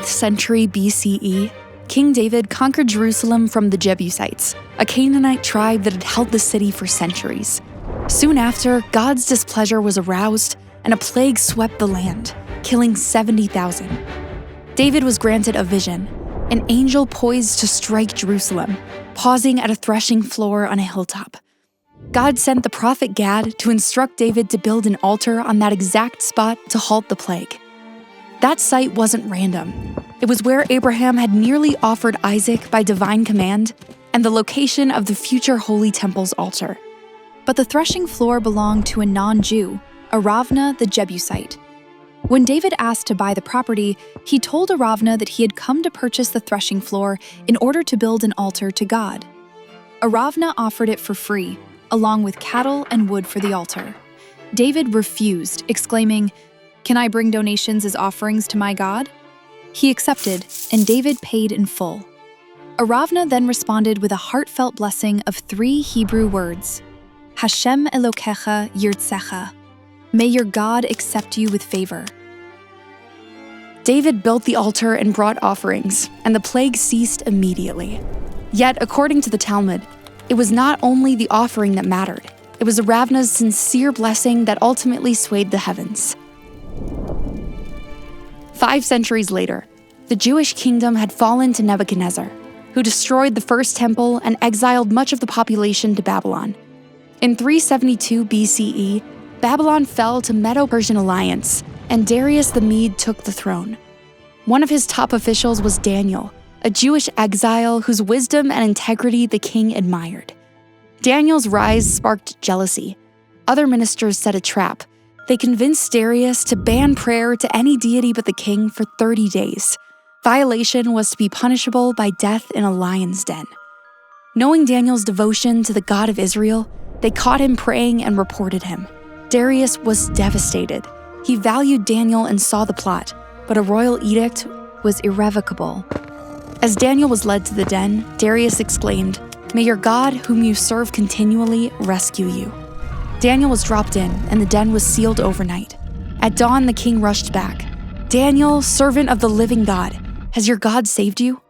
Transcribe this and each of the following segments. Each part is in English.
4th century BCE, King David conquered Jerusalem from the Jebusites, a Canaanite tribe that had held the city for centuries. Soon after, God's displeasure was aroused and a plague swept the land, killing 70,000. David was granted a vision, an angel poised to strike Jerusalem, pausing at a threshing floor on a hilltop. God sent the prophet Gad to instruct David to build an altar on that exact spot to halt the plague. That site wasn't random. It was where Abraham had nearly offered Isaac by divine command, and the location of the future Holy Temple's altar. But the threshing floor belonged to a non-Jew, Aravna the Jebusite. When David asked to buy the property, he told Aravna that he had come to purchase the threshing floor in order to build an altar to God. Aravna offered it for free, along with cattle and wood for the altar. David refused, exclaiming, "Can I bring donations as offerings to my God?" He accepted, and David paid in full. Aravna then responded with a heartfelt blessing of 3 Hebrew words, Hashem Elokecha Yirtzecha. May your God accept you with favor. David built the altar and brought offerings, and the plague ceased immediately. Yet, according to the Talmud, it was not only the offering that mattered. It was Aravna's sincere blessing that ultimately swayed the heavens. 5 centuries later, the Jewish kingdom had fallen to Nebuchadnezzar, who destroyed the first temple and exiled much of the population to Babylon. In 372 BCE, Babylon fell to Medo-Persian alliance, and Darius the Mede took the throne. One of his top officials was Daniel, a Jewish exile whose wisdom and integrity the king admired. Daniel's rise sparked jealousy. Other ministers set a trap. They convinced Darius to ban prayer to any deity but the king for 30 days. Violation was to be punishable by death in a lion's den. Knowing Daniel's devotion to the God of Israel, they caught him praying and reported him. Darius was devastated. He valued Daniel and saw the plot, but a royal edict was irrevocable. As Daniel was led to the den, Darius exclaimed, "May your God, whom you serve continually, rescue you." Daniel was dropped in, and the den was sealed overnight. At dawn, the king rushed back. "Daniel, servant of the living God, has your God saved you?"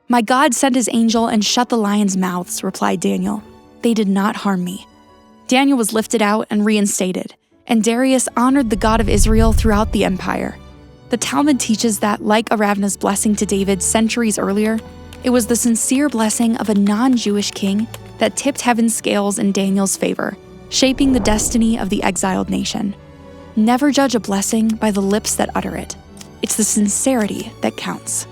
"My God sent his angel and shut the lions' mouths," replied Daniel. "They did not harm me." Daniel was lifted out and reinstated, and Darius honored the God of Israel throughout the empire. The Talmud teaches that, like Aravna's blessing to David centuries earlier, it was the sincere blessing of a non-Jewish king that tipped heaven's scales in Daniel's favor, shaping the destiny of the exiled nation. Never judge a blessing by the lips that utter it. It's the sincerity that counts.